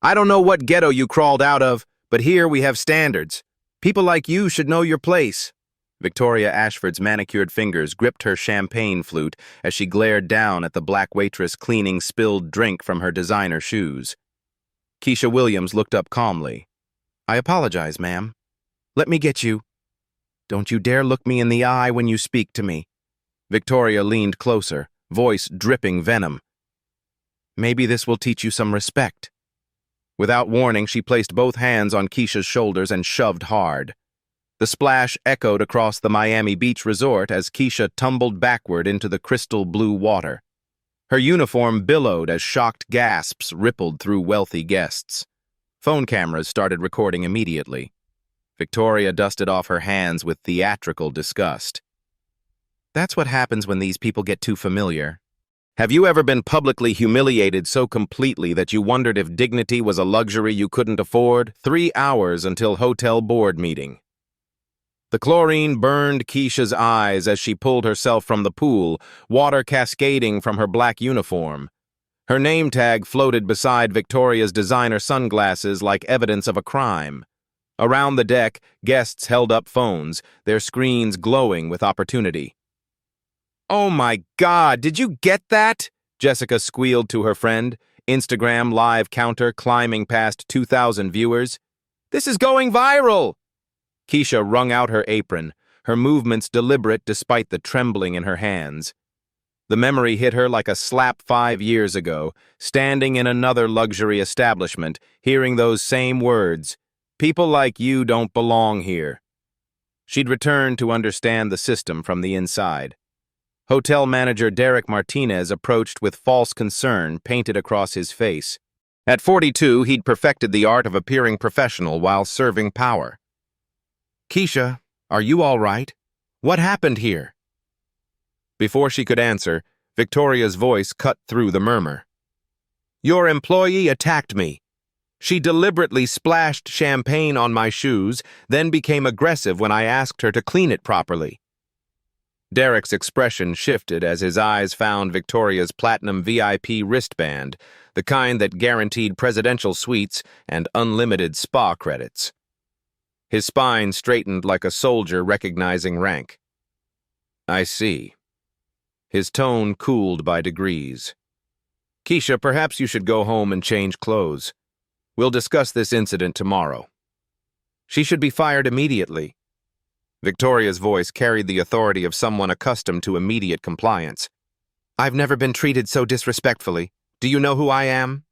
I don't know what ghetto you crawled out of, but here we have standards. People like you should know your place." Victoria Ashford's manicured fingers gripped her champagne flute as she glared down at the black waitress cleaning spilled drink from her designer shoes. Keisha Williams looked up calmly. "I apologize, ma'am. Let me get you. Don't you dare look me in the eye when you speak to me." Victoria leaned closer, voice dripping venom. "Maybe this will teach you some respect." Without warning, she placed both hands on Keisha's shoulders and shoved hard. The splash echoed across the Miami Beach resort as Keisha tumbled backward into the crystal blue water. Her uniform billowed as shocked gasps rippled through wealthy guests. Phone cameras started recording immediately. Victoria dusted off her hands with theatrical disgust. "That's what happens when these people get too familiar. Have you ever been publicly humiliated so completely that you wondered if dignity was a luxury you couldn't afford? 3 hours until hotel board meeting." The chlorine burned Keisha's eyes as she pulled herself from the pool, water cascading from her black uniform. Her name tag floated beside Victoria's designer sunglasses like evidence of a crime. Around the deck, guests held up phones, their screens glowing with opportunity. "Oh my God, did you get that?" Jessica squealed to her friend, Instagram live counter climbing past 2,000 viewers. "This is going viral!" Keisha wrung out her apron, her movements deliberate despite the trembling in her hands. The memory hit her like a slap 5 years ago, standing in another luxury establishment, hearing those same words, "People like you don't belong here." She'd returned to understand the system from the inside. Hotel manager Derek Martinez approached with false concern painted across his face. At 42, he'd perfected the art of appearing professional while serving power. "Keisha, are you all right? What happened here?" Before she could answer, Victoria's voice cut through the murmur. "Your employee attacked me. She deliberately splashed champagne on my shoes, then became aggressive when I asked her to clean it properly." Derek's expression shifted as his eyes found Victoria's platinum VIP wristband, the kind that guaranteed presidential suites and unlimited spa credits. His spine straightened like a soldier recognizing rank. "I see." His tone cooled by degrees. "Keisha, perhaps you should go home and change clothes. We'll discuss this incident tomorrow." "She should be fired immediately." Victoria's voice carried the authority of someone accustomed to immediate compliance. "I've never been treated so disrespectfully. Do you know who I am?"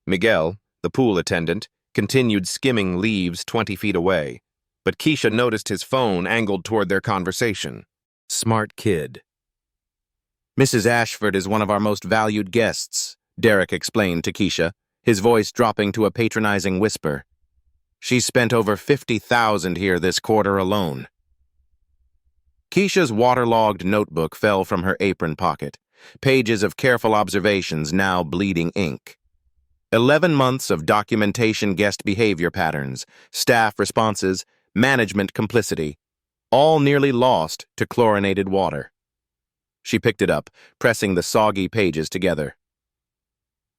Miguel, the pool attendant, continued skimming leaves 20 feet away, but Keisha noticed his phone angled toward their conversation. Smart kid. "Mrs. Ashford is one of our most valued guests," Derek explained to Keisha, his voice dropping to a patronizing whisper. "She's spent over $50,000 here this quarter alone." Keisha's waterlogged notebook fell from her apron pocket, pages of careful observations now bleeding ink. 11 months of documentation, guest behavior patterns, staff responses, management complicity, all nearly lost to chlorinated water. She picked it up, pressing the soggy pages together.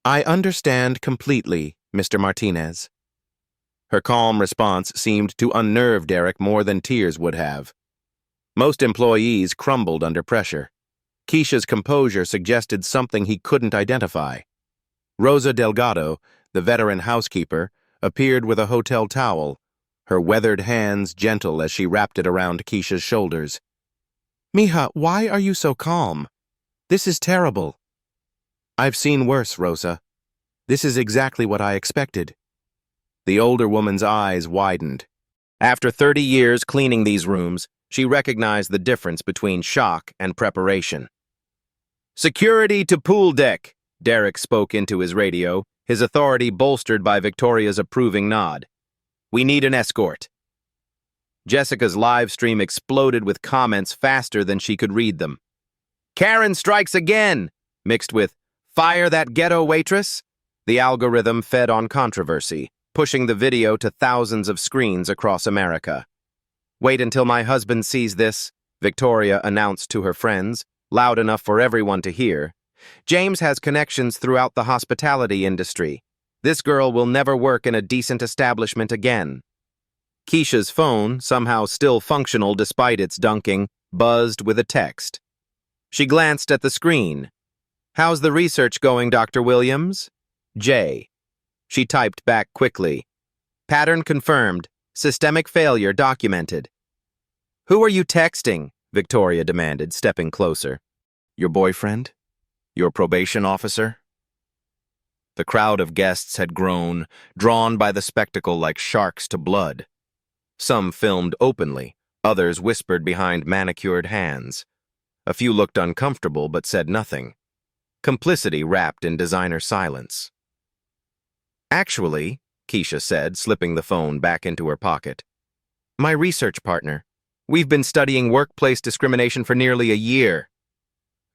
"I understand completely, Mr. Martinez." Her calm response seemed to unnerve Derek more than tears would have. Most employees crumbled under pressure. Keisha's composure suggested something he couldn't identify. Rosa Delgado, the veteran housekeeper, appeared with a hotel towel, her weathered hands gentle as she wrapped it around Keisha's shoulders. "Mija, why are you so calm? This is terrible." "I've seen worse, Rosa. This is exactly what I expected." The older woman's eyes widened. After 30 years cleaning these rooms, she recognized the difference between shock and preparation. "Security to pool deck," Derek spoke into his radio, his authority bolstered by Victoria's approving nod. "We need an escort." Jessica's live stream exploded with comments faster than she could read them. "Karen strikes again," mixed with "Fire that ghetto waitress." The algorithm fed on controversy, pushing the video to thousands of screens across America. "Wait until my husband sees this," Victoria announced to her friends, loud enough for everyone to hear. "James has connections throughout the hospitality industry. This girl will never work in a decent establishment again. Keisha's phone, somehow still functional despite its dunking, buzzed with a text. She glanced at the screen. "How's the research going, Dr. Williams?" J. She typed back quickly. "Pattern confirmed. Systemic failure documented." "Who are you texting?" Victoria demanded, stepping closer. "Your boyfriend? Your probation officer?" The crowd of guests had grown, drawn by the spectacle like sharks to blood. Some filmed openly, others whispered behind manicured hands. A few looked uncomfortable but said nothing. Complicity wrapped in designer silence. "Actually," Keisha said, slipping the phone back into her pocket, "my research partner. We've been studying workplace discrimination for nearly a year."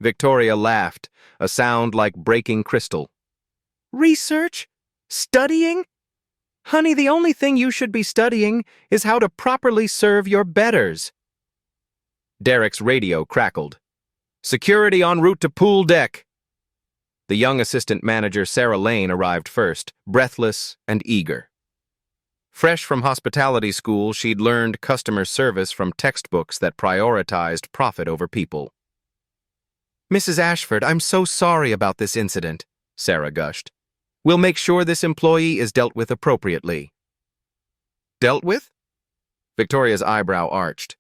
Victoria laughed, a sound like breaking crystal. "Research? Studying? Honey, the only thing you should be studying is how to properly serve your betters." Derek's radio crackled. "Security en route to pool deck." The young assistant manager, Sarah Lane, arrived first, breathless and eager. Fresh from hospitality school, she'd learned customer service from textbooks that prioritized profit over people. "Mrs. Ashford, I'm so sorry about this incident," Sarah gushed. "We'll make sure this employee is dealt with appropriately." "Dealt with?" Victoria's eyebrow arched.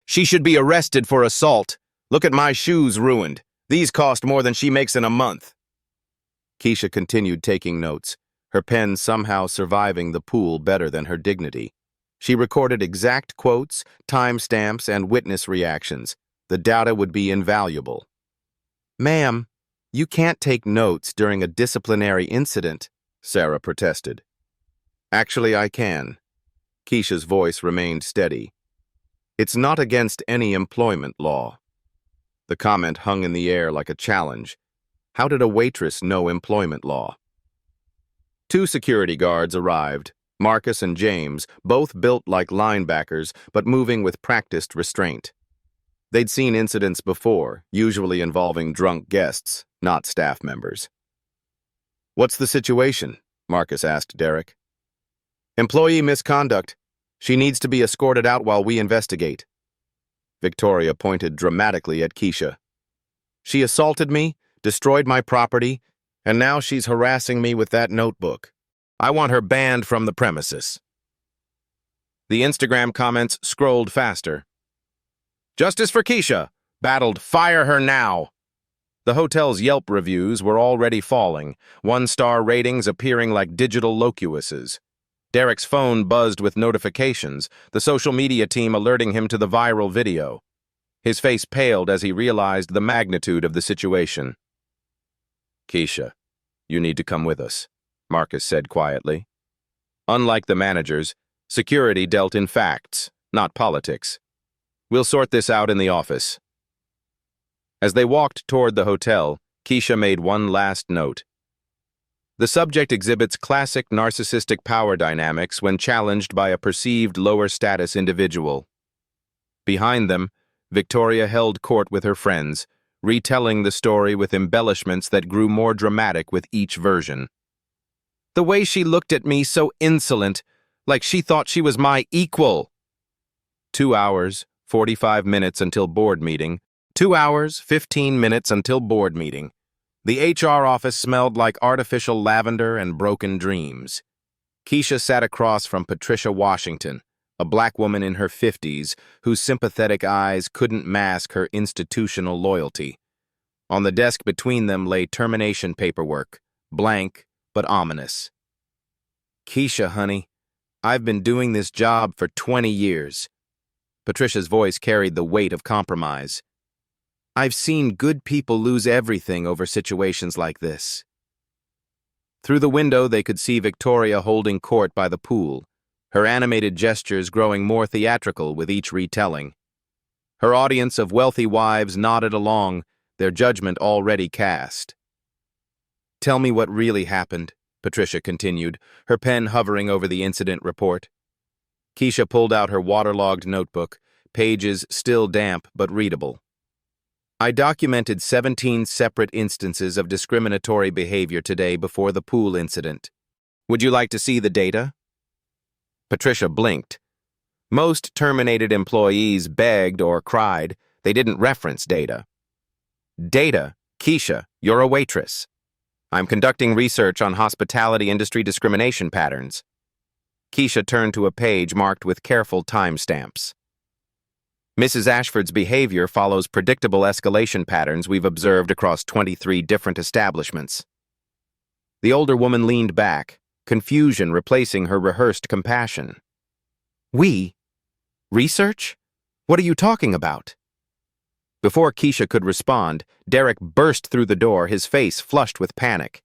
"She should be arrested for assault. Look at my shoes ruined. These cost more than she makes in a month." Keisha continued taking notes, her pen somehow surviving the pool better than her dignity. She recorded exact quotes, timestamps, and witness reactions. The data would be invaluable. "Ma'am, you can't take notes during a disciplinary incident," Sarah protested. "Actually, I can." Keisha's voice remained steady. "It's not against any employment law." The comment hung in the air like a challenge. How did a waitress know employment law? Two security guards arrived, Marcus and James, both built like linebackers but moving with practiced restraint. They'd seen incidents before, usually involving drunk guests, not staff members. "What's the situation?" Marcus asked Derek. "Employee misconduct. She needs to be escorted out while we investigate." Victoria pointed dramatically at Keisha. "She assaulted me, destroyed my property, and now she's harassing me with that notebook. I want her banned from the premises." The Instagram comments scrolled faster. "Justice for Keisha! Battled, fire her now!" The hotel's Yelp reviews were already falling, one-star ratings appearing like digital locuses. Derek's phone buzzed with notifications, the social media team alerting him to the viral video. His face paled as he realized the magnitude of the situation. "Keisha, you need to come with us," Marcus said quietly. Unlike the managers, security dealt in facts, not politics. "We'll sort this out in the office." As they walked toward the hotel, Keisha made one last note. The subject exhibits classic narcissistic power dynamics when challenged by a perceived lower-status individual. Behind them, Victoria held court with her friends, retelling the story with embellishments that grew more dramatic with each version. "The way she looked at me, so insolent, like she thought she was my equal." 2 hours, 45 minutes until board meeting. 2 hours, 15 minutes until board meeting. The HR office smelled like artificial lavender and broken dreams. Keisha sat across from Patricia Washington, a black woman in her 50s whose sympathetic eyes couldn't mask her institutional loyalty. On the desk between them lay termination paperwork, blank but ominous. "Keisha, honey, I've been doing this job for 20 years. Patricia's voice carried the weight of compromise. "I've seen good people lose everything over situations like this." Through the window, they could see Victoria holding court by the pool, her animated gestures growing more theatrical with each retelling. Her audience of wealthy wives nodded along, their judgment already cast. "Tell me what really happened," Patricia continued, her pen hovering over the incident report. Keisha pulled out her waterlogged notebook, pages still damp but readable. "I documented 17 separate instances of discriminatory behavior today before the pool incident. Would you like to see the data? Patricia blinked. Most terminated employees begged or cried. They didn't reference data. Data? Keisha, you're a waitress. I'm conducting research on hospitality industry discrimination patterns. Keisha turned to a page marked with careful timestamps. Mrs. Ashford's behavior follows predictable escalation patterns we've observed across 23 different establishments. The older woman leaned back, confusion replacing her rehearsed compassion. We? Research? What are you talking about? Before Keisha could respond, Derek burst through the door, his face flushed with panic.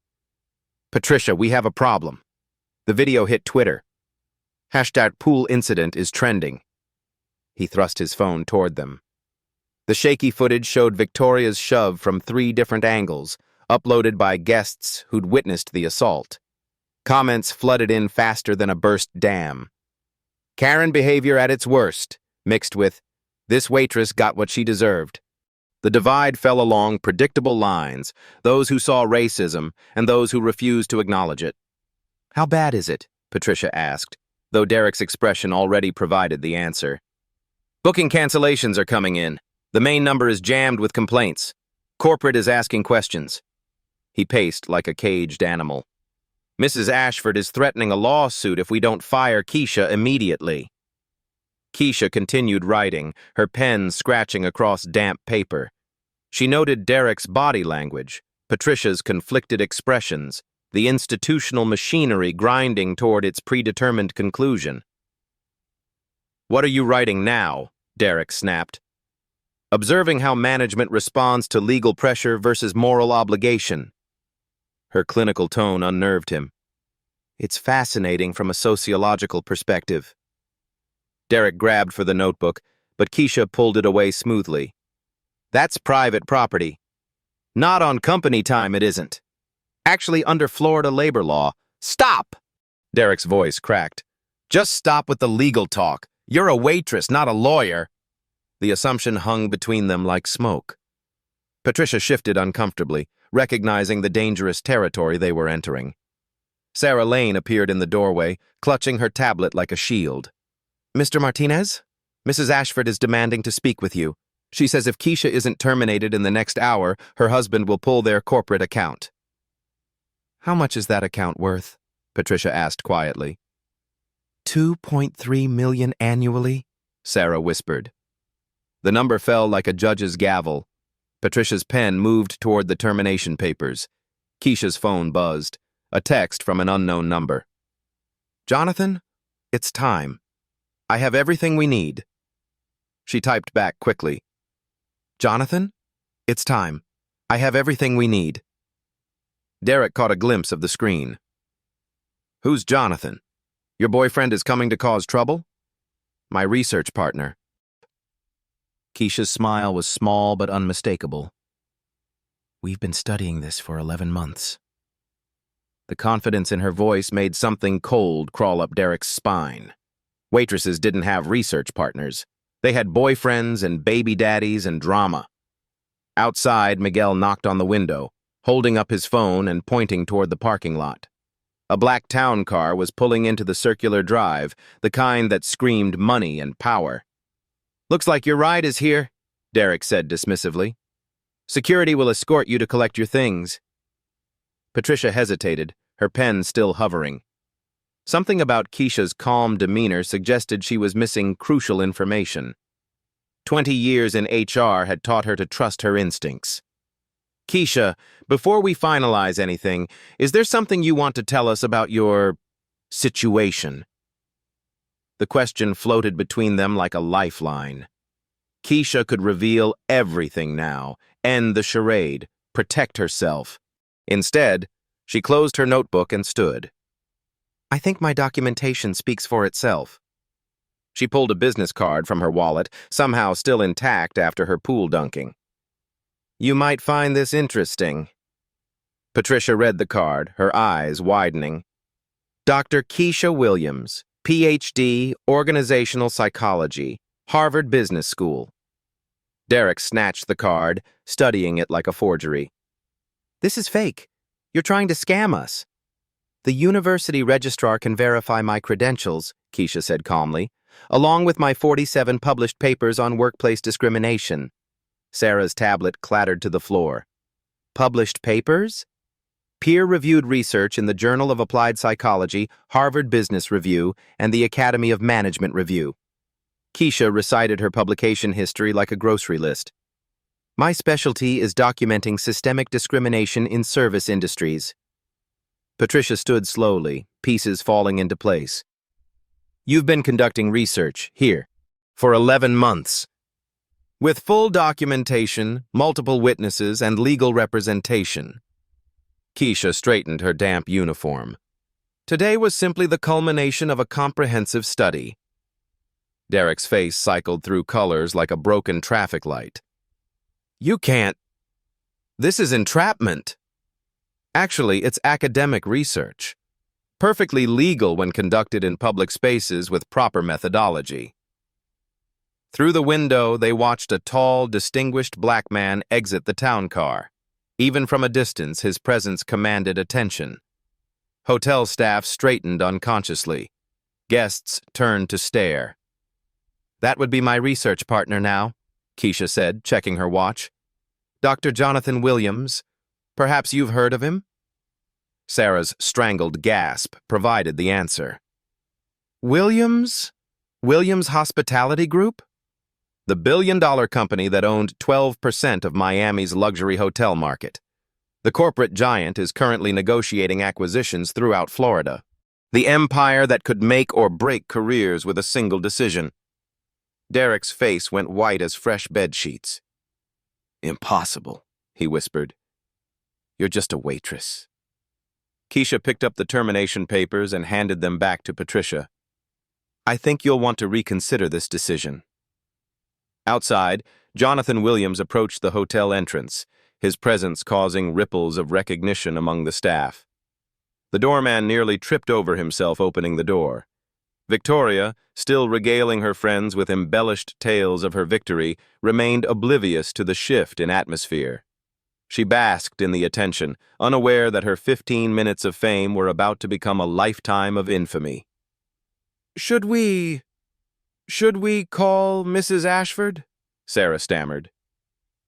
Patricia, we have a problem. The video hit Twitter. #pool incident is trending. He thrust his phone toward them. The shaky footage showed Victoria's shove from 3 different angles, uploaded by guests who'd witnessed the assault. Comments flooded in faster than a burst dam. Karen behavior at its worst, mixed with, this waitress got what she deserved. The divide fell along predictable lines, those who saw racism and those who refused to acknowledge it. How bad is it? Patricia asked, though Derek's expression already provided the answer. Booking cancellations are coming in. The main number is jammed with complaints. Corporate is asking questions. He paced like a caged animal. Mrs. Ashford is threatening a lawsuit if we don't fire Keisha immediately. Keisha continued writing, her pen scratching across damp paper. She noted Derek's body language, Patricia's conflicted expressions, the institutional machinery grinding toward its predetermined conclusion. What are you writing now? Derek snapped. Observing how management responds to legal pressure versus moral obligation. Her clinical tone unnerved him. It's fascinating from a sociological perspective. Derek grabbed for the notebook, but Keisha pulled it away smoothly. That's private property. Not on company time, it isn't. Actually, under Florida labor law. Stop! Derek's voice cracked. Just stop with the legal talk. You're a waitress, not a lawyer. The assumption hung between them like smoke. Patricia shifted uncomfortably, recognizing the dangerous territory they were entering. Sarah Lane appeared in the doorway, clutching her tablet like a shield. Mr. Martinez? Mrs. Ashford is demanding to speak with you. She says if Keisha isn't terminated in the next hour, her husband will pull their corporate account. How much is that account worth? Patricia asked quietly. $2.3 million annually, Sarah whispered. The number fell like a judge's gavel. Patricia's pen moved toward the termination papers. Keisha's phone buzzed. A text from an unknown number. Jonathan, it's time. I have everything we need. She typed back quickly. Jonathan, it's time. I have everything we need. Derek caught a glimpse of the screen. Who's Jonathan? Your boyfriend is coming to cause trouble? My research partner. Keisha's smile was small but unmistakable. We've been studying this for 11 months. The confidence in her voice made something cold crawl up Derek's spine. Waitresses didn't have research partners. They had boyfriends and baby daddies and drama. Outside, Miguel knocked on the window, holding up his phone and pointing toward the parking lot. A black town car was pulling into the circular drive, the kind that screamed money and power. Looks like your ride is here, Derek said dismissively. Security will escort you to collect your things. Patricia hesitated, her pen still hovering. Something about Keisha's calm demeanor suggested she was missing crucial information. 20 years in HR had taught her to trust her instincts. Keisha, before we finalize anything, is there something you want to tell us about your situation? The question floated between them like a lifeline. Keisha could reveal everything now, end the charade, protect herself. Instead, she closed her notebook and stood. I think my documentation speaks for itself. She pulled a business card from her wallet, somehow still intact after her pool dunking. You might find this interesting. Patricia read the card, her eyes widening. Dr. Keisha Williams, Ph.D., Organizational Psychology, Harvard Business School. Derek snatched the card, studying it like a forgery. This is fake. You're trying to scam us. The university registrar can verify my credentials, Keisha said calmly, along with my 47 published papers on workplace discrimination. Sarah's tablet clattered to the floor. Published papers? Peer-reviewed research in the Journal of Applied Psychology, Harvard Business Review, and the Academy of Management Review. Keisha recited her publication history like a grocery list. My specialty is documenting systemic discrimination in service industries. Patricia stood slowly, pieces falling into place. You've been conducting research, here, for 11 months. With full documentation, multiple witnesses, and legal representation. Keisha straightened her damp uniform. Today was simply the culmination of a comprehensive study. Derek's face cycled through colors like a broken traffic light. You can't. This is entrapment. Actually, it's academic research. Perfectly legal when conducted in public spaces with proper methodology. Through the window, they watched a tall, distinguished black man exit the town car. Even from a distance, his presence commanded attention. Hotel staff straightened unconsciously. Guests turned to stare. That would be my research partner now, Keisha said, checking her watch. Dr. Jonathan Williams. Perhaps you've heard of him? Sarah's strangled gasp provided the answer. Williams? Williams Hospitality Group? The billion-dollar company that owned 12% of Miami's luxury hotel market. The corporate giant is currently negotiating acquisitions throughout Florida. The empire that could make or break careers with a single decision. Derek's face went white as fresh bed sheets. Impossible, he whispered. You're just a waitress. Keisha picked up the termination papers and handed them back to Patricia. I think you'll want to reconsider this decision. Outside, Jonathan Williams approached the hotel entrance, his presence causing ripples of recognition among the staff. The doorman nearly tripped over himself opening the door. Victoria, still regaling her friends with embellished tales of her victory, remained oblivious to the shift in atmosphere. She basked in the attention, unaware that her 15 minutes of fame were about to become a lifetime of infamy. Should we call Mrs. Ashford? Sarah stammered.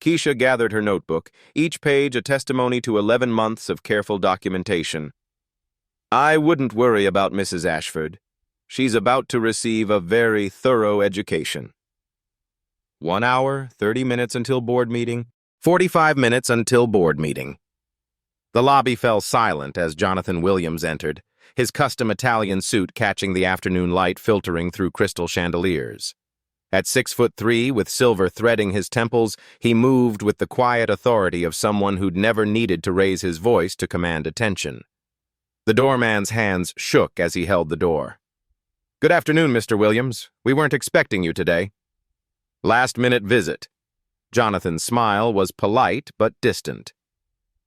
Keisha gathered her notebook, each page a testimony to 11 months of careful documentation. I wouldn't worry about Mrs. Ashford. She's about to receive a very thorough education. 1 hour, 30 minutes until board meeting, 45 minutes until board meeting. The lobby fell silent as Jonathan Williams entered, his custom Italian suit catching the afternoon light filtering through crystal chandeliers. At 6'3", with silver threading his temples, he moved with the quiet authority of someone who'd never needed to raise his voice to command attention. The doorman's hands shook as he held the door. Good afternoon, Mr. Williams. We weren't expecting you today. Last-minute visit. Jonathan's smile was polite but distant.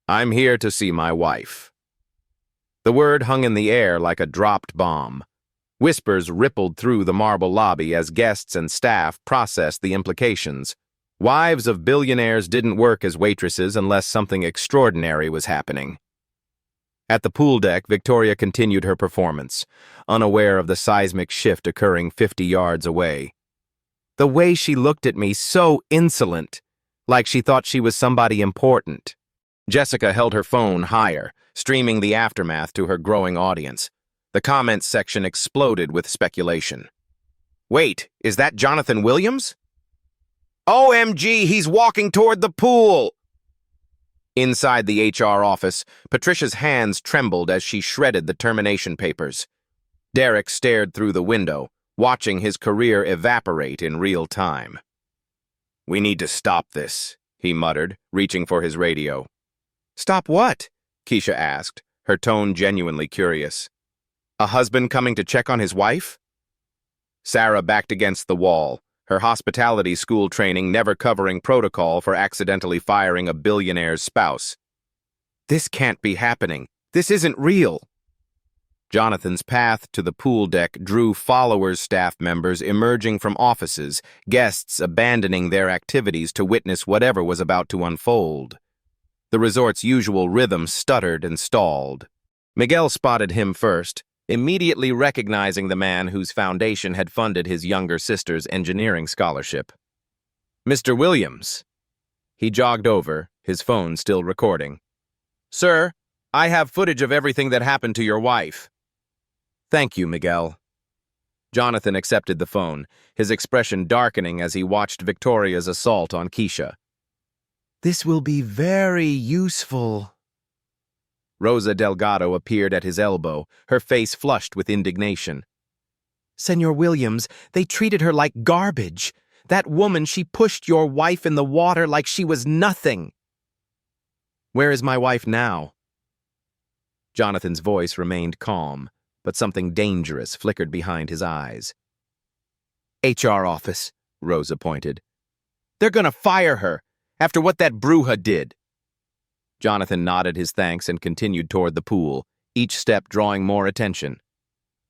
I'm here to see my wife. The word hung in the air like a dropped bomb. Whispers rippled through the marble lobby as guests and staff processed the implications. Wives of billionaires didn't work as waitresses unless something extraordinary was happening. At the pool deck, Victoria continued her performance, unaware of the seismic shift occurring 50 yards away. The way she looked at me, so insolent, like she thought she was somebody important. Jessica held her phone higher, streaming the aftermath to her growing audience. The comments section exploded with speculation. Wait, is that Jonathan Williams? OMG, he's walking toward the pool! Inside the HR office, Patricia's hands trembled as she shredded the termination papers. Derek stared through the window, watching his career evaporate in real time. We need to stop this, he muttered, reaching for his radio. Stop what? Keisha asked, her tone genuinely curious. A husband coming to check on his wife? Sarah backed against the wall, her hospitality school training never covering protocol for accidentally firing a billionaire's spouse. This can't be happening. This isn't real. Jonathan's path to the pool deck drew followers, staff members emerging from offices, guests abandoning their activities to witness whatever was about to unfold. The resort's usual rhythm stuttered and stalled. Miguel spotted him first, immediately recognizing the man whose foundation had funded his younger sister's engineering scholarship. "Mr. Williams." He jogged over, his phone still recording. "Sir, I have footage of everything that happened to your wife." "Thank you, Miguel." Jonathan accepted the phone, his expression darkening as he watched Victoria's assault on Keisha. "This will be very useful." Rosa Delgado appeared at his elbow, her face flushed with indignation. "Senor Williams, they treated her like garbage. That woman, she pushed your wife in the water like she was nothing." "Where is my wife now?" Jonathan's voice remained calm, but something dangerous flickered behind his eyes. "HR office," Rosa pointed. "They're gonna fire her, after what that bruja did." Jonathan nodded his thanks and continued toward the pool, each step drawing more attention.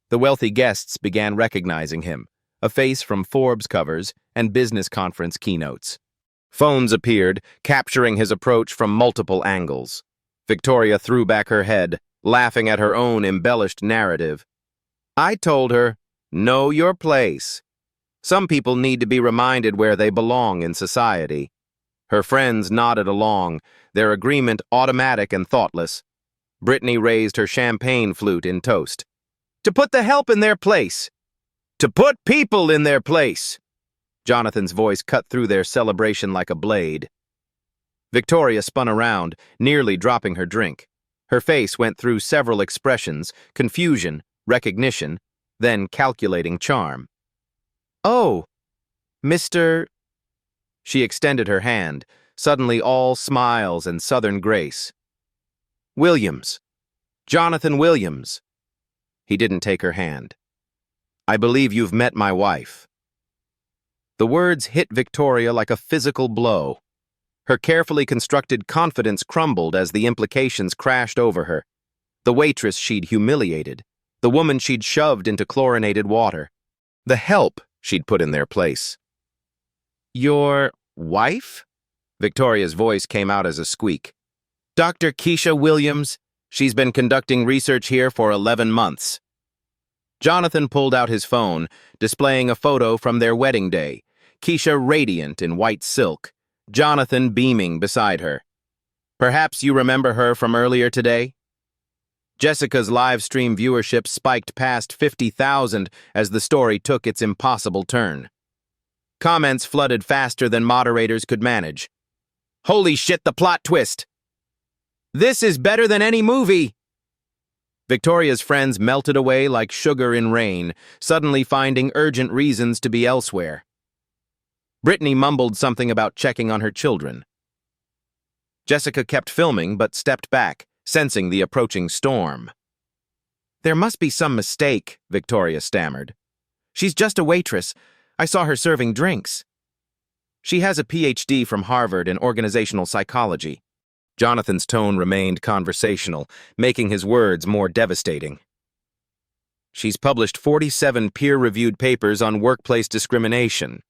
The wealthy guests began recognizing him, a face from Forbes covers and business conference keynotes. Phones appeared, capturing his approach from multiple angles. Victoria threw back her head, laughing at her own embellished narrative. "I told her, know your place. Some people need to be reminded where they belong in society." Her friends nodded along, their agreement automatic and thoughtless. Brittany raised her champagne flute in toast. "To put the help in their place. To put people in their place." Jonathan's voice cut through their celebration like a blade. Victoria spun around, nearly dropping her drink. Her face went through several expressions: confusion, recognition, then calculating charm. "Oh, Mr. She extended her hand, suddenly all smiles and southern grace. "Williams. Jonathan Williams." He didn't take her hand. "I believe you've met my wife." The words hit Victoria like a physical blow. Her carefully constructed confidence crumbled as the implications crashed over her. The waitress she'd humiliated, the woman she'd shoved into chlorinated water, the help she'd put in their place. "Your wife?" Victoria's voice came out as a squeak. "Dr. Keisha Williams. She's been conducting research here for 11 months. Jonathan pulled out his phone, displaying a photo from their wedding day, Keisha radiant in white silk, Jonathan beaming beside her. "Perhaps you remember her from earlier today?" Jessica's live stream viewership spiked past 50,000 as the story took its impossible turn. Comments flooded faster than moderators could manage. "Holy shit, the plot twist! This is better than any movie!" Victoria's friends melted away like sugar in rain, suddenly finding urgent reasons to be elsewhere. Brittany mumbled something about checking on her children. Jessica kept filming but stepped back, sensing the approaching storm. "There must be some mistake," Victoria stammered. "She's just a waitress. I saw her serving drinks." "She has a PhD from Harvard in organizational psychology." Jonathan's tone remained conversational, making his words more devastating. "She's published 47 peer-reviewed papers on workplace discrimination.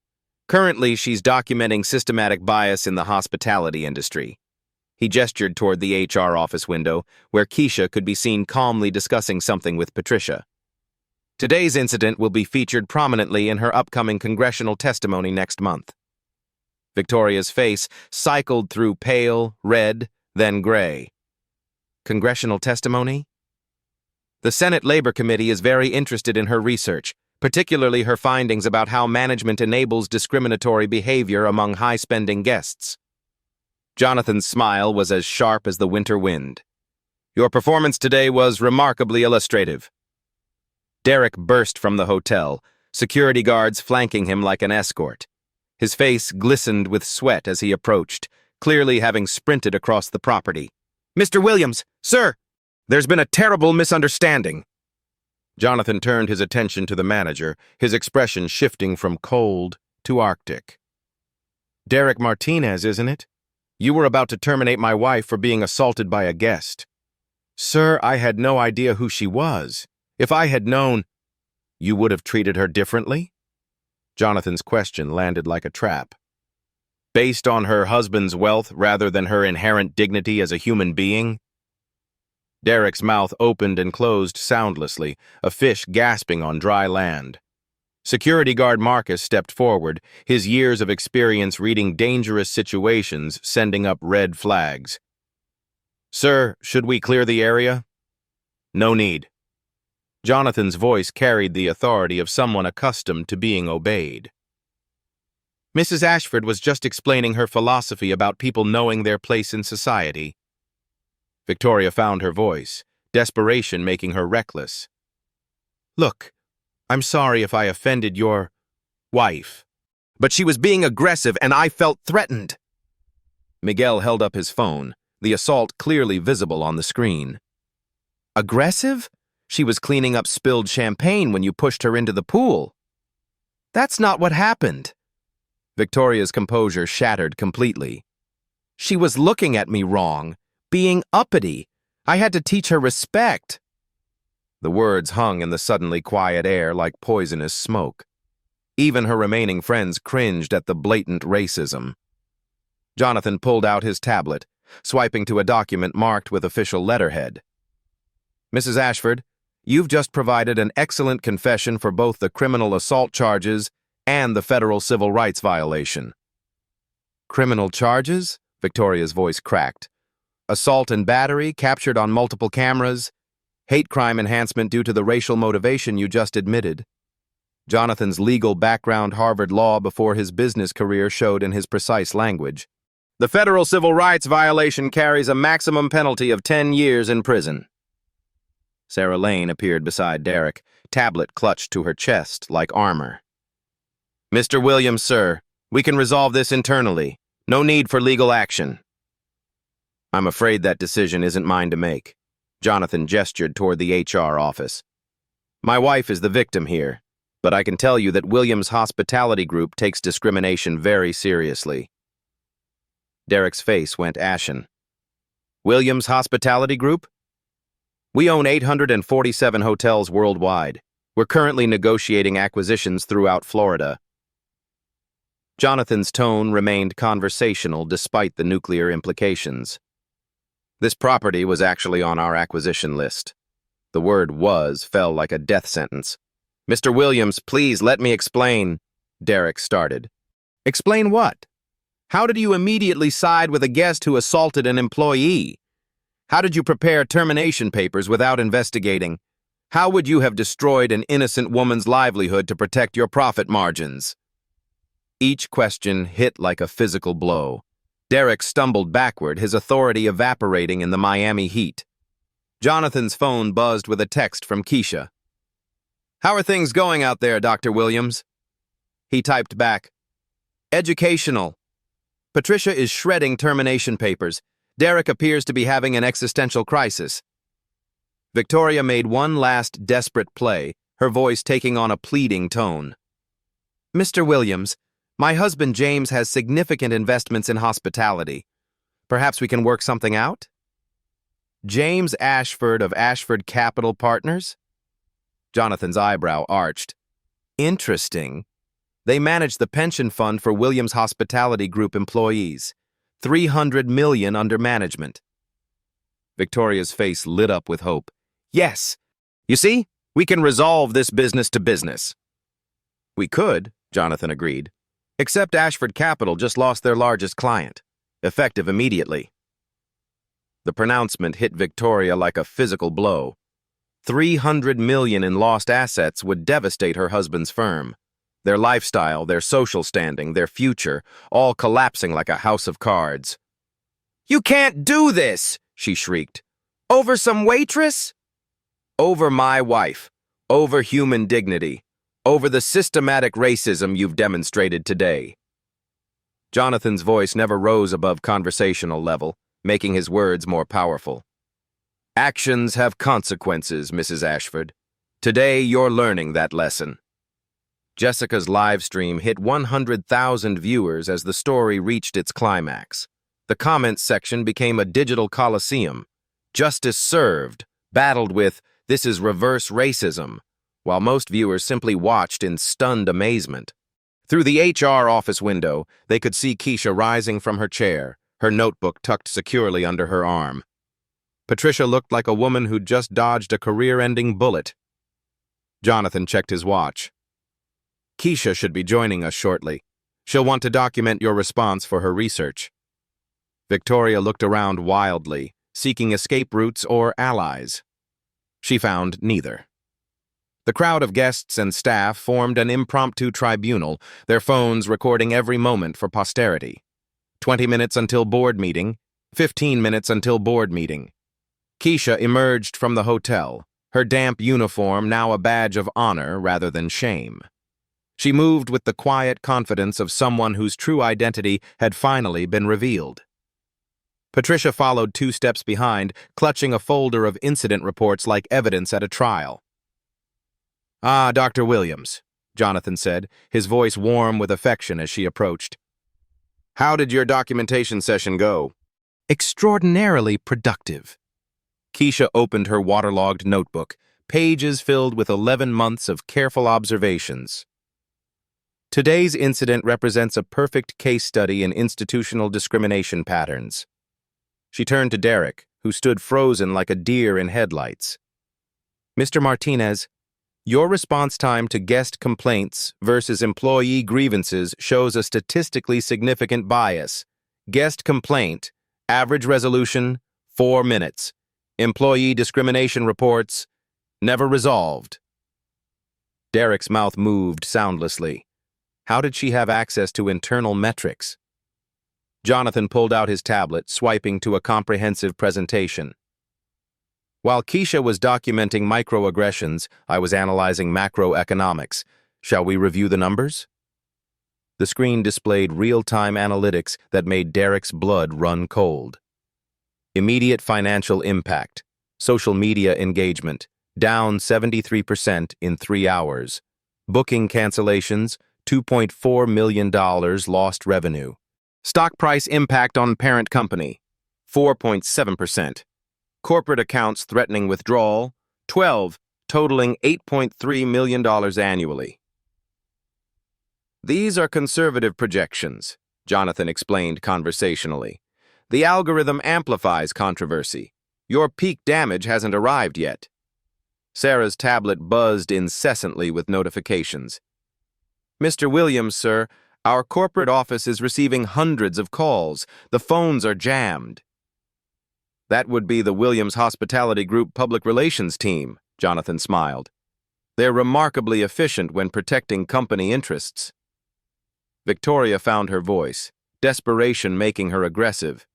Currently, she's documenting systematic bias in the hospitality industry." He gestured toward the HR office window, where Keisha could be seen calmly discussing something with Patricia. "Today's incident will be featured prominently in her upcoming congressional testimony next month." Victoria's face cycled through pale, red, then gray. "Congressional testimony?" "The Senate Labor Committee is very interested in her research, particularly her findings about how management enables discriminatory behavior among high-spending guests." Jonathan's smile was as sharp as the winter wind. "Your performance today was remarkably illustrative." Derek burst from the hotel, security guards flanking him like an escort. His face glistened with sweat as he approached, clearly having sprinted across the property. "Mr. Williams, sir! There's been a terrible misunderstanding." Jonathan turned his attention to the manager, his expression shifting from cold to arctic. "Derek Martinez, isn't it? You were about to terminate my wife for being assaulted by a guest." "Sir, I had no idea who she was. If I had known—" "You would have treated her differently?" Jonathan's question landed like a trap. "Based on her husband's wealth rather than her inherent dignity as a human being?" Derek's mouth opened and closed soundlessly, a fish gasping on dry land. Security guard Marcus stepped forward, his years of experience reading dangerous situations sending up red flags. "Sir, should we clear the area?" "No need." Jonathan's voice carried the authority of someone accustomed to being obeyed. Mrs. Ashford was just explaining her philosophy about people knowing their place in society. Victoria found her voice, desperation making her reckless. "Look, I'm sorry if I offended your wife, but she was being aggressive and I felt threatened." Miguel held up his phone, the assault clearly visible on the screen. "Aggressive? She was cleaning up spilled champagne when you pushed her into the pool." "That's not what happened." Victoria's composure shattered completely. "She was looking at me wrong, being uppity. I had to teach her respect." The words hung in the suddenly quiet air like poisonous smoke. Even her remaining friends cringed at the blatant racism. Jonathan pulled out his tablet, swiping to a document marked with official letterhead. "Mrs. Ashford, you've just provided an excellent confession for both the criminal assault charges and the federal civil rights violation." "Criminal charges?" Victoria's voice cracked. "Assault and battery captured on multiple cameras, hate crime enhancement due to the racial motivation you just admitted." Jonathan's legal background, Harvard Law before his business career, showed in his precise language. "The federal civil rights violation carries a maximum penalty of 10 years in prison." Sarah Lane appeared beside Derek, tablet clutched to her chest like armor. "Mr. Williams, sir, we can resolve this internally. No need for legal action." "I'm afraid that decision isn't mine to make." Jonathan gestured toward the HR office. "My wife is the victim here, but I can tell you that Williams' Hospitality Group takes discrimination very seriously." Derek's face went ashen. "Williams' Hospitality Group? We own 847 hotels worldwide. We're currently negotiating acquisitions throughout Florida." Jonathan's tone remained conversational despite the nuclear implications. "This property was actually on our acquisition list." The word "was" fell like a death sentence. "Mr. Williams, please let me explain," Derek started. "Explain what? How did you immediately side with a guest who assaulted an employee? How did you prepare termination papers without investigating? How would you have destroyed an innocent woman's livelihood to protect your profit margins?" Each question hit like a physical blow. Derek stumbled backward, his authority evaporating in the Miami heat. Jonathan's phone buzzed with a text from Keisha. "How are things going out there, Dr. Williams?" He typed back, "Educational. Patricia is shredding termination papers. Derek appears to be having an existential crisis." Victoria made one last desperate play, her voice taking on a pleading tone. "Mr. Williams, my husband James has significant investments in hospitality. Perhaps we can work something out?" "James Ashford of Ashford Capital Partners?" Jonathan's eyebrow arched. "Interesting. They manage the pension fund for Williams Hospitality Group employees. 300 million under management." Victoria's face lit up with hope. "Yes. You see, we can resolve this business to business." "We could," Jonathan agreed. "Except Ashford Capital just lost their largest client, effective immediately." The pronouncement hit Victoria like a physical blow. 300 million in lost assets would devastate her husband's firm. Their lifestyle, their social standing, their future, all collapsing like a house of cards. "You can't do this!" she shrieked. "Over some waitress?" "Over my wife. Over human dignity. Over the systematic racism you've demonstrated today." Jonathan's voice never rose above conversational level, making his words more powerful. "Actions have consequences, Mrs. Ashford. Today you're learning that lesson." Jessica's live stream hit 100,000 viewers as the story reached its climax. The comments section became a digital coliseum. Justice served, battled with, "This is reverse racism," while most viewers simply watched in stunned amazement. Through the HR office window, they could see Keisha rising from her chair, her notebook tucked securely under her arm. Patricia looked like a woman who'd just dodged a career-ending bullet. Jonathan checked his watch. Keisha should be joining us shortly. She'll want to document your response for her research. Victoria looked around wildly, seeking escape routes or allies. She found neither. The crowd of guests and staff formed an impromptu tribunal, their phones recording every moment for posterity. 20 minutes until board meeting, 15 minutes until board meeting. Keisha emerged from the hotel, her damp uniform now a badge of honor rather than shame. She moved with the quiet confidence of someone whose true identity had finally been revealed. Patricia followed 2 steps behind, clutching a folder of incident reports like evidence at a trial. "Ah, Dr. Williams," Jonathan said, his voice warm with affection as she approached. "How did your documentation session go?" "Extraordinarily productive." Keisha opened her waterlogged notebook, pages filled with 11 months of careful observations. "Today's incident represents a perfect case study in institutional discrimination patterns." She turned to Derek, who stood frozen like a deer in headlights. "Mr. Martinez, your response time to guest complaints versus employee grievances shows a statistically significant bias. Guest complaint, average resolution, 4 minutes. Employee discrimination reports, never resolved." Derek's mouth moved soundlessly. How did she have access to internal metrics? Jonathan pulled out his tablet, swiping to a comprehensive presentation. "While Keisha was documenting microaggressions, I was analyzing macroeconomics. Shall we review the numbers?" The screen displayed real-time analytics that made Derek's blood run cold. Immediate financial impact. Social media engagement, down 73% in 3 hours. Booking cancellations, $2.4 million lost revenue. Stock price impact on parent company, 4.7%. Corporate accounts threatening withdrawal, 12, totaling $8.3 million annually. "These are conservative projections," Jonathan explained conversationally. "The algorithm amplifies controversy. Your peak damage hasn't arrived yet." Sarah's tablet buzzed incessantly with notifications. "Mr. Williams, sir, our corporate office is receiving hundreds of calls. The phones are jammed." "That would be the Williams Hospitality Group Public Relations team," Jonathan smiled. "They're remarkably efficient when protecting company interests." Victoria found her voice, desperation making her aggressive.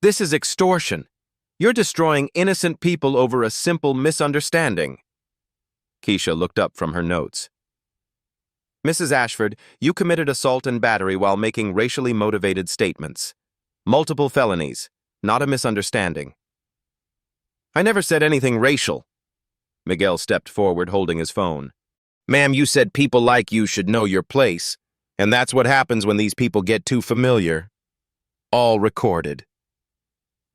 "This is extortion. You're destroying innocent people over a simple misunderstanding." Keisha looked up from her notes. "Mrs. Ashford, you committed assault and battery while making racially motivated statements. Multiple felonies. Not a misunderstanding." "I never said anything racial." Miguel stepped forward holding his phone. "Ma'am, you said people like you should know your place, and that's what happens when these people get too familiar." All recorded.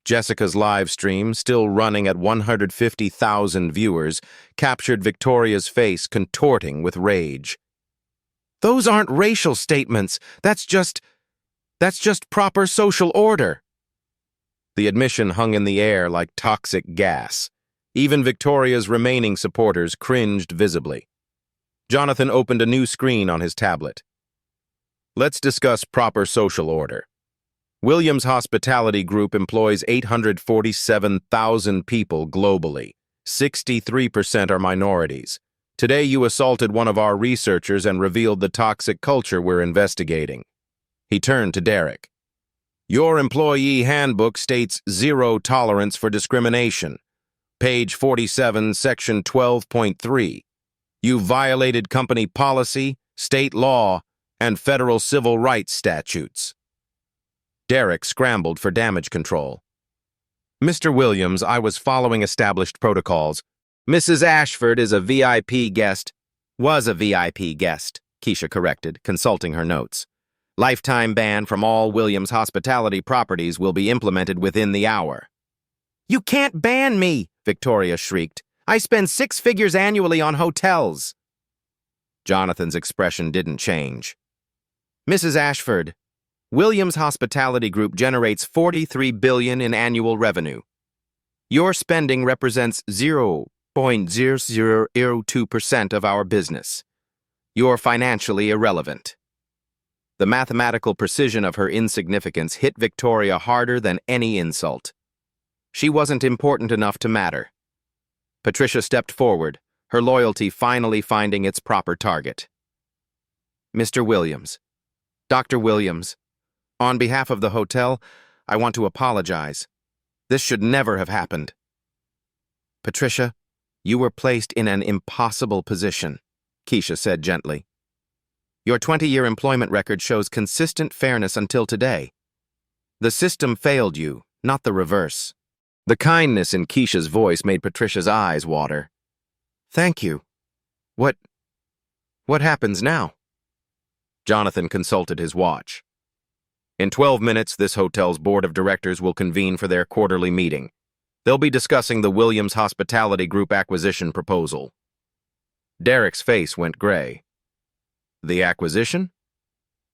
Jessica's live stream, still running at 150,000 viewers, captured Victoria's face contorting with rage. "Those aren't racial statements. That's just proper social order." The admission hung in the air like toxic gas. Even Victoria's remaining supporters cringed visibly. Jonathan opened a new screen on his tablet. "Let's discuss proper social order. Williams Hospitality Group employs 847,000 people globally. 63% are minorities. Today you assaulted one of our researchers and revealed the toxic culture we're investigating." He turned to Derek. "Your employee handbook states 0 tolerance for discrimination. Page 47, section 12.3. You violated company policy, state law, and federal civil rights statutes." Derek scrambled for damage control. "Mr. Williams, I was following established protocols. Mrs. Ashford is a VIP guest." "Was a VIP guest," Keisha corrected, consulting her notes. "Lifetime ban from all Williams Hospitality properties will be implemented within the hour." "You can't ban me," Victoria shrieked. "I spend 6 figures annually on hotels." Jonathan's expression didn't change. "Mrs. Ashford, Williams Hospitality Group generates $43 billion in annual revenue. Your spending represents 0.0002% of our business. You're financially irrelevant. The mathematical precision of her insignificance hit Victoria harder than any insult. She wasn't important enough to matter. Patricia stepped forward, her loyalty finally finding its proper target. Mr. Williams. Dr. Williams. On behalf of the hotel, I want to apologize. This should never have happened. Patricia, you were placed in an impossible position, Keisha said gently. Your 20-year employment record shows consistent fairness until today. The system failed you, not the reverse. The kindness in Keisha's voice made Patricia's eyes water. Thank you. What happens now? Jonathan consulted his watch. In 12 minutes, this hotel's board of directors will convene for their quarterly meeting. They'll be discussing the Williams Hospitality Group acquisition proposal. Derek's face went gray. The acquisition?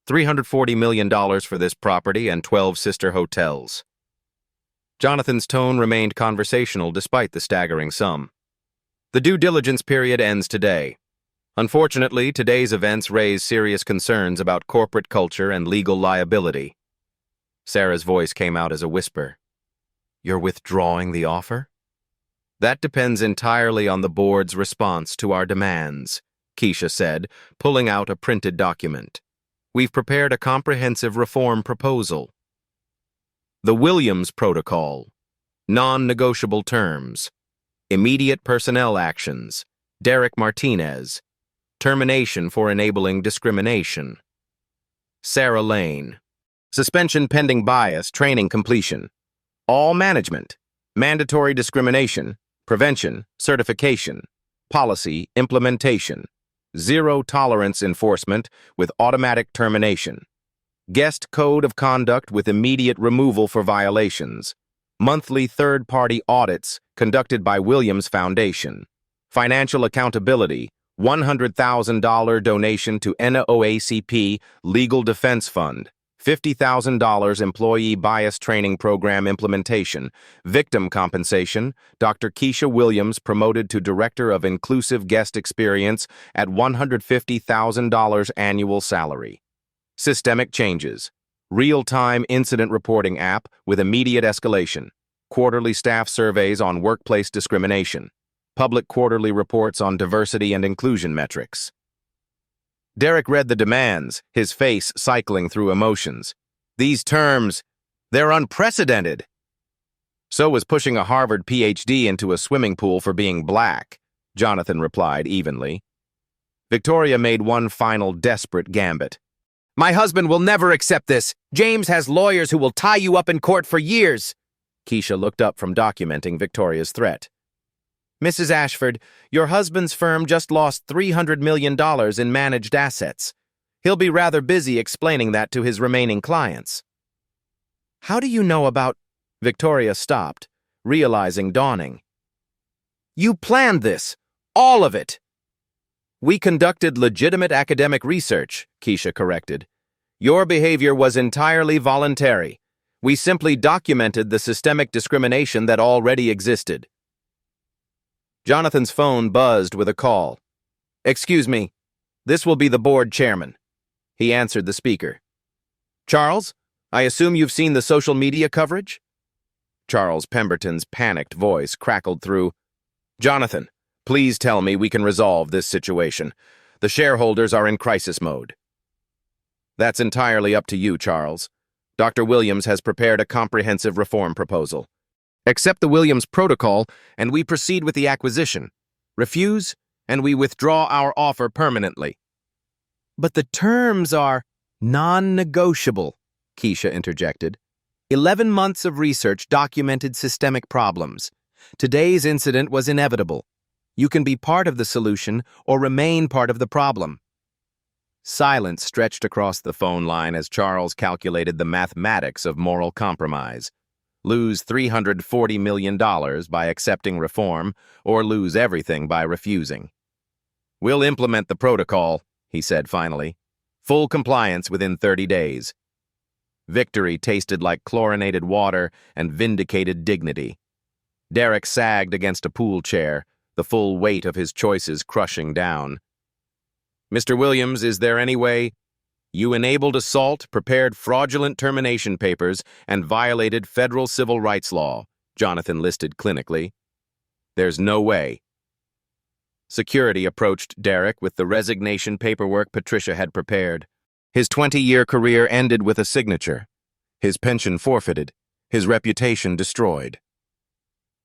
$340 million for this property and 12 sister hotels. Jonathan's tone remained conversational despite the staggering sum. The due diligence period ends today. Unfortunately, today's events raise serious concerns about corporate culture and legal liability. Sarah's voice came out as a whisper. You're withdrawing the offer? That depends entirely on the board's response to our demands, Keisha said, pulling out a printed document. We've prepared a comprehensive reform proposal. The Williams Protocol. Non-negotiable terms. Immediate personnel actions. Derek Martinez. Termination for enabling discrimination. Sarah Lane. Suspension pending bias, training completion. All management. Mandatory discrimination. Prevention, certification. Policy, implementation. Zero tolerance enforcement with automatic termination. Guest code of conduct with immediate removal for violations. Monthly third-party audits conducted by Williams Foundation. Financial accountability, $100,000 donation to NOACP Legal Defense Fund. $50,000 employee bias training program implementation. Victim compensation, Dr. Keisha Williams promoted to Director of Inclusive Guest Experience at $150,000 annual salary. Systemic changes. Real-time incident reporting app with immediate escalation. Quarterly staff surveys on workplace discrimination. Public quarterly reports on diversity and inclusion metrics. Derek read the demands, his face cycling through emotions. These terms, they're unprecedented. So was pushing a Harvard PhD into a swimming pool for being black, Jonathan replied evenly. Victoria made one final desperate gambit. My husband will never accept this. James has lawyers who will tie you up in court for years. Keisha looked up from documenting Victoria's threat. Mrs. Ashford, your husband's firm just lost $300 million in managed assets. He'll be rather busy explaining that to his remaining clients. How do you know about... Victoria stopped, realizing dawning. You planned this. All of it. We conducted legitimate academic research, Keisha corrected. Your behavior was entirely voluntary. We simply documented the systemic discrimination that already existed. Jonathan's phone buzzed with a call. Excuse me, this will be the board chairman. He answered the speaker. Charles, I assume you've seen the social media coverage? Charles Pemberton's panicked voice crackled through. Jonathan, please tell me we can resolve this situation. The shareholders are in crisis mode. That's entirely up to you, Charles. Dr. Williams has prepared a comprehensive reform proposal. Accept the Williams Protocol, and we proceed with the acquisition. Refuse, and we withdraw our offer permanently. But the terms are non-negotiable, Keisha interjected. 11 months of research documented systemic problems. Today's incident was inevitable. You can be part of the solution or remain part of the problem. Silence stretched across the phone line as Charles calculated the mathematics of moral compromise. Lose $340 million by accepting reform, or lose everything by refusing. We'll implement the protocol, he said finally. Full compliance within 30 days. Victory tasted like chlorinated water and vindicated dignity. Derek sagged against a pool chair, the full weight of his choices crushing down. "Mr. Williams, is there any way? You enabled assault, prepared fraudulent termination papers, and violated federal civil rights law," Jonathan listed clinically. "There's no way." Security approached Derek with the resignation paperwork Patricia had prepared. His 20-year career ended with a signature. His pension forfeited, his reputation destroyed.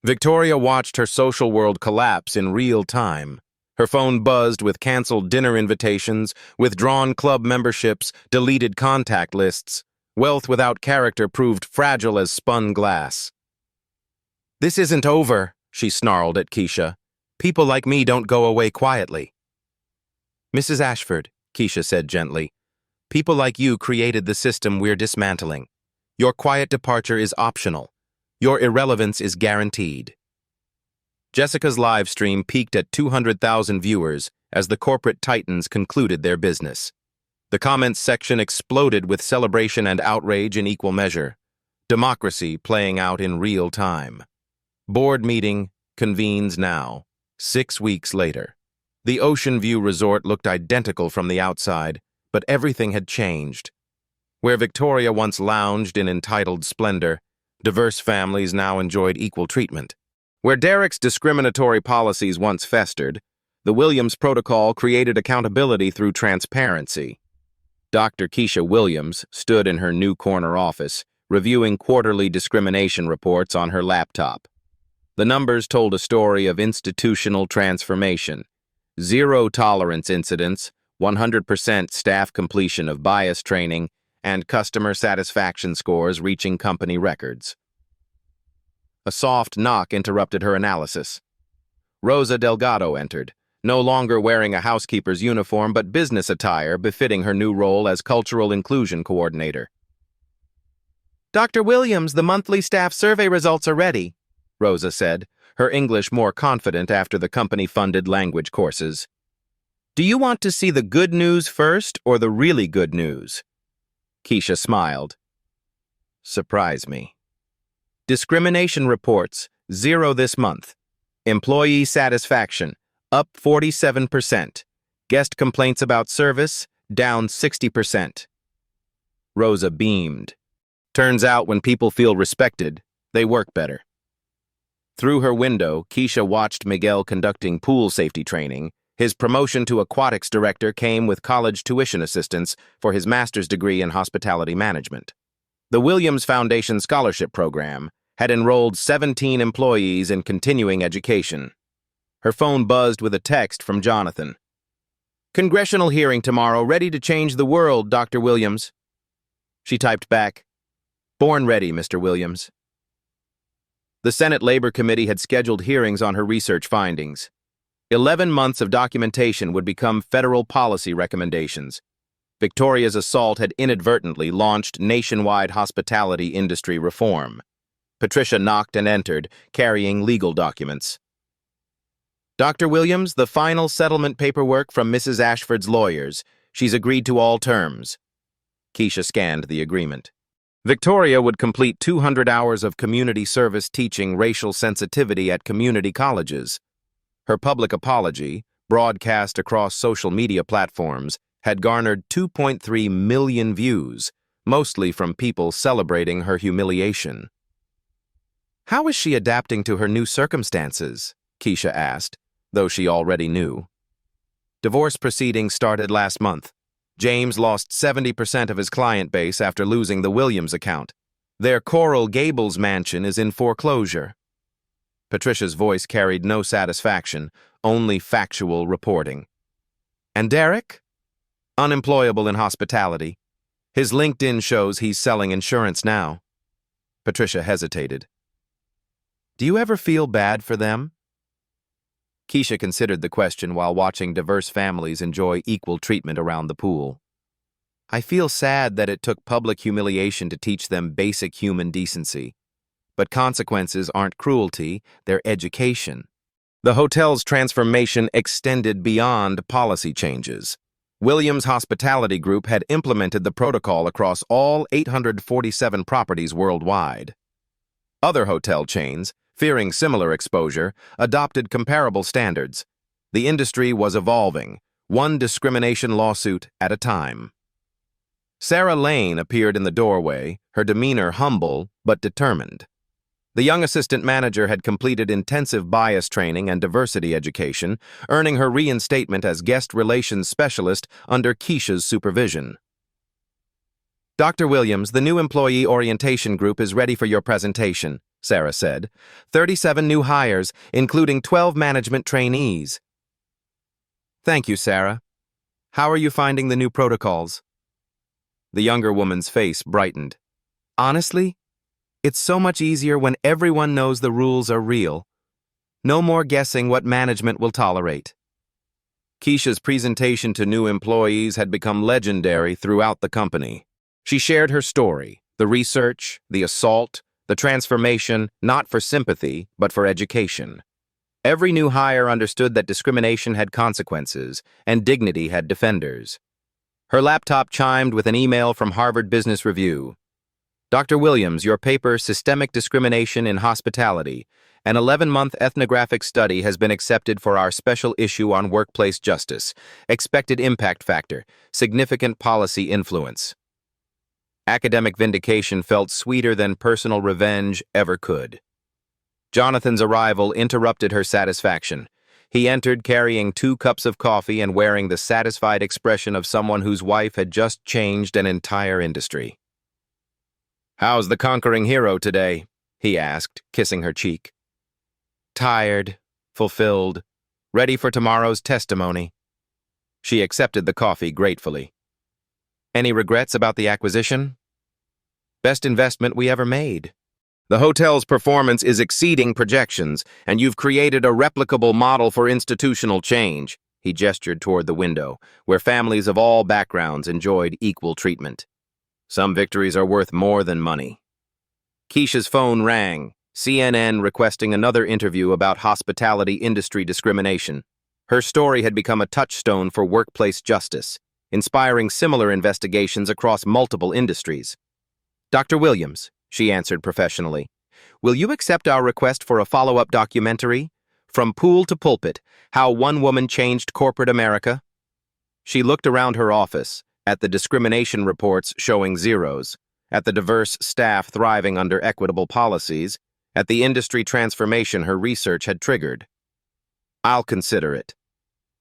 Victoria watched her social world collapse in real time. Her phone buzzed with canceled dinner invitations, withdrawn club memberships, deleted contact lists. Wealth without character proved fragile as spun glass. "This isn't over," she snarled at Keisha. "People like me don't go away quietly." "Mrs. Ashford," Keisha said gently, "people like you created the system we're dismantling. Your quiet departure is optional. Your irrelevance is guaranteed." Jessica's live stream peaked at 200,000 viewers as the corporate titans concluded their business. The comments section exploded with celebration and outrage in equal measure. Democracy playing out in real time. Board meeting convenes now, 6 weeks later. The Ocean View Resort looked identical from the outside, but everything had changed. Where Victoria once lounged in entitled splendor, diverse families now enjoyed equal treatment. Where Derek's discriminatory policies once festered, the Williams Protocol created accountability through transparency. Dr. Keisha Williams stood in her new corner office, reviewing quarterly discrimination reports on her laptop. The numbers told a story of institutional transformation. 0 tolerance incidents, 100% staff completion of bias training, and customer satisfaction scores reaching company records. A soft knock interrupted her analysis. Rosa Delgado entered, no longer wearing a housekeeper's uniform but business attire befitting her new role as Cultural Inclusion Coordinator. "Dr. Williams, the monthly staff survey results are ready," Rosa said, her English more confident after the company-funded language courses. "Do you want to see the good news first or the really good news?" Keisha smiled. "Surprise me." Discrimination reports, 0 this month. Employee satisfaction, up 47%. Guest complaints about service, down 60%. Rosa beamed. Turns out when people feel respected, they work better. Through her window, Keisha watched Miguel conducting pool safety training. His promotion to aquatics director came with college tuition assistance for his master's degree in hospitality management. The Williams Foundation Scholarship Program had enrolled 17 employees in continuing education. Her phone buzzed with a text from Jonathan. "Congressional hearing tomorrow, ready to change the world, Dr. Williams." She typed back, "Born ready, Mr. Williams." The Senate Labor Committee had scheduled hearings on her research findings. 11 months of documentation would become federal policy recommendations. Victoria's assault had inadvertently launched nationwide hospitality industry reform. Patricia knocked and entered, carrying legal documents. "Dr. Williams, the final settlement paperwork from Mrs. Ashford's lawyers. She's agreed to all terms." Keisha scanned the agreement. Victoria would complete 200 hours of community service teaching racial sensitivity at community colleges. Her public apology, broadcast across social media platforms, had garnered 2.3 million views, mostly from people celebrating her humiliation. "How is she adapting to her new circumstances?" Keisha asked, though she already knew. Divorce proceedings started last month. James lost 70% of his client base after losing the Williams account. Their Coral Gables mansion is in foreclosure. Patricia's voice carried no satisfaction, only factual reporting. "And Derek?" "Unemployable in hospitality. His LinkedIn shows he's selling insurance now." Patricia hesitated. "Do you ever feel bad for them?" Keisha considered the question while watching diverse families enjoy equal treatment around the pool. "I feel sad that it took public humiliation to teach them basic human decency. But consequences aren't cruelty, they're education." The hotel's transformation extended beyond policy changes. Williams Hospitality Group had implemented the protocol across all 847 properties worldwide. Other hotel chains, fearing similar exposure, adopted comparable standards. The industry was evolving, one discrimination lawsuit at a time. Sarah Lane appeared in the doorway, her demeanor humble but determined. The young assistant manager had completed intensive bias training and diversity education, earning her reinstatement as guest relations specialist under Keisha's supervision. "Dr. Williams, the new employee orientation group is ready for your presentation," Sarah said. 37 new hires, including 12 management trainees. "Thank you, Sarah. How are you finding the new protocols?" The younger woman's face brightened. "Honestly, it's so much easier when everyone knows the rules are real. No more guessing what management will tolerate." Keisha's presentation to new employees had become legendary throughout the company. She shared her story, the research, the assault, the transformation, not for sympathy, but for education. Every new hire understood that discrimination had consequences and dignity had defenders. Her laptop chimed with an email from Harvard Business Review. "Dr. Williams, your paper, Systemic Discrimination in Hospitality, an 11-month ethnographic study has been accepted for our special issue on workplace justice. Expected impact factor, significant policy influence." Academic vindication felt sweeter than personal revenge ever could. Jonathan's arrival interrupted her satisfaction. He entered carrying 2 cups of coffee and wearing the satisfied expression of someone whose wife had just changed an entire industry. "How's the conquering hero today?" he asked, kissing her cheek. "Tired, fulfilled, ready for tomorrow's testimony." She accepted the coffee gratefully. "Any regrets about the acquisition?" "Best investment we ever made. The hotel's performance is exceeding projections, and you've created a replicable model for institutional change." He gestured toward the window, where families of all backgrounds enjoyed equal treatment. "Some victories are worth more than money." Keisha's phone rang, CNN requesting another interview about hospitality industry discrimination. Her story had become a touchstone for workplace justice, inspiring similar investigations across multiple industries. "Dr. Williams," she answered professionally, "will you accept our request for a follow-up documentary? From Pool to Pulpit, How One Woman Changed Corporate America?" She looked around her office, at the discrimination reports showing zeros, at the diverse staff thriving under equitable policies, at the industry transformation her research had triggered. "I'll consider it.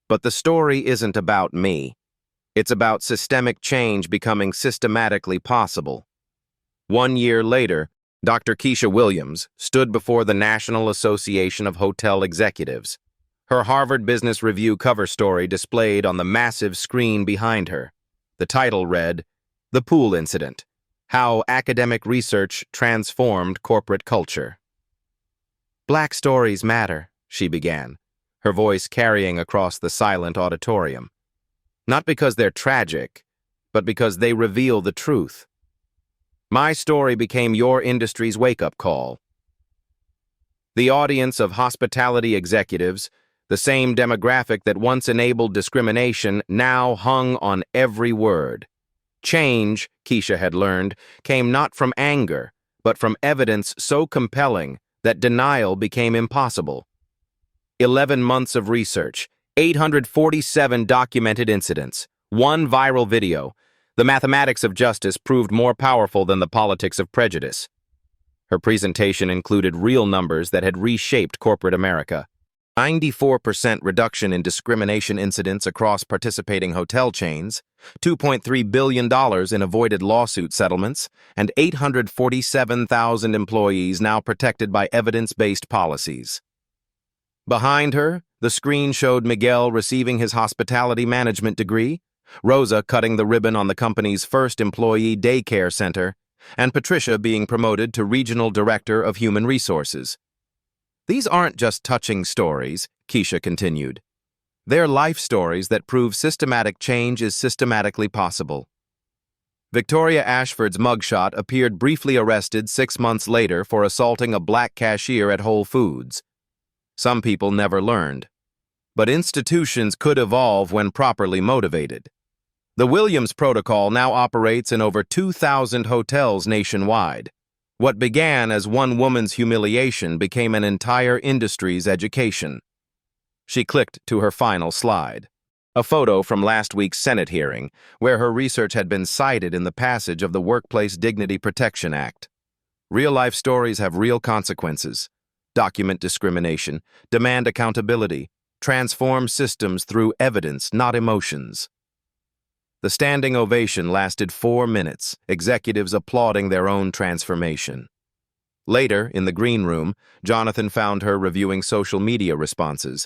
But the story isn't about me. It's about systemic change becoming systematically possible." 1 year later, Dr. Keisha Williams stood before the National Association of Hotel Executives. Her Harvard Business Review cover story displayed on the massive screen behind her. The title read, "The Pool Incident: How Academic Research Transformed Corporate Culture." "Black stories matter," she began, her voice carrying across the silent auditorium. "Not because they're tragic, but because they reveal the truth. My story became your industry's wake-up call." The audience of hospitality executives, the same demographic that once enabled discrimination, now hung on every word. Change, Keisha had learned, came not from anger, but from evidence so compelling that denial became impossible. 11 months of research, 847 documented incidents, 1 viral video. The mathematics of justice proved more powerful than the politics of prejudice. Her presentation included real numbers that had reshaped corporate America. 94% reduction in discrimination incidents across participating hotel chains, $2.3 billion in avoided lawsuit settlements, and 847,000 employees now protected by evidence-based policies. Behind her, the screen showed Miguel receiving his hospitality management degree, Rosa cutting the ribbon on the company's first employee daycare center, and Patricia being promoted to Regional Director of Human Resources. "These aren't just touching stories," Keisha continued. "They're life stories that prove systematic change is systematically possible." Victoria Ashford's mugshot appeared briefly arrested 6 months later for assaulting a black cashier at Whole Foods. Some people never learned. But institutions could evolve when properly motivated. The Williams Protocol now operates in over 2,000 hotels nationwide. What began as one woman's humiliation became an entire industry's education. She clicked to her final slide. A photo from last week's Senate hearing, where her research had been cited in the passage of the Workplace Dignity Protection Act. Real-life stories have real consequences. Document discrimination, demand accountability, transform systems through evidence, not emotions. The standing ovation lasted 4 minutes, executives applauding their own transformation. Later, in the green room, Jonathan found her reviewing social media responses.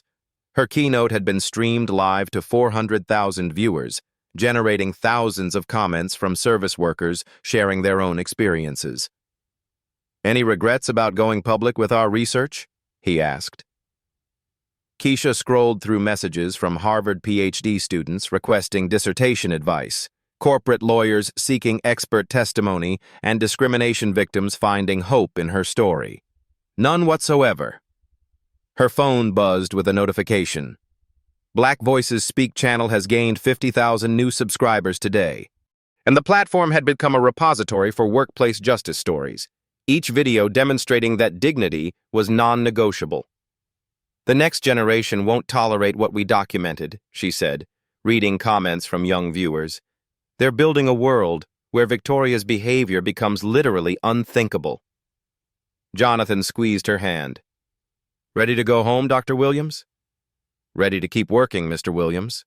Her keynote had been streamed live to 400,000 viewers, generating thousands of comments from service workers sharing their own experiences. "Any regrets about going public with our research?" he asked. Keisha scrolled through messages from Harvard PhD students requesting dissertation advice, corporate lawyers seeking expert testimony, and discrimination victims finding hope in her story. None whatsoever. Her phone buzzed with a notification. Black Voices Speak channel has gained 50,000 new subscribers today, and the platform had become a repository for workplace justice stories, each video demonstrating that dignity was non-negotiable. "The next generation won't tolerate what we documented," she said, reading comments from young viewers. "They're building a world where Victoria's behavior becomes literally unthinkable." Jonathan squeezed her hand. "Ready to go home, Dr. Williams?" "Ready to keep working, Mr. Williams."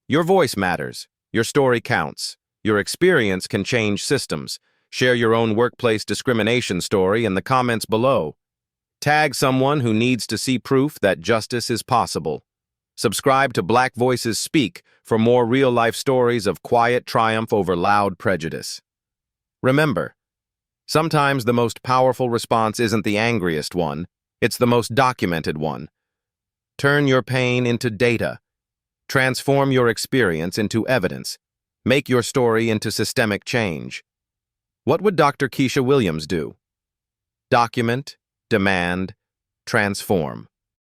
Your voice matters. Your story counts. Your experience can change systems. Share your own workplace discrimination story in the comments below. Tag someone who needs to see proof that justice is possible. Subscribe to Black Voices Speak for more real-life stories of quiet triumph over loud prejudice. Remember, sometimes the most powerful response isn't the angriest one, it's the most documented one. Turn your pain into data. Transform your experience into evidence. Make your story into systemic change. What would Dr. Keisha Williams do? Document, demand, transform.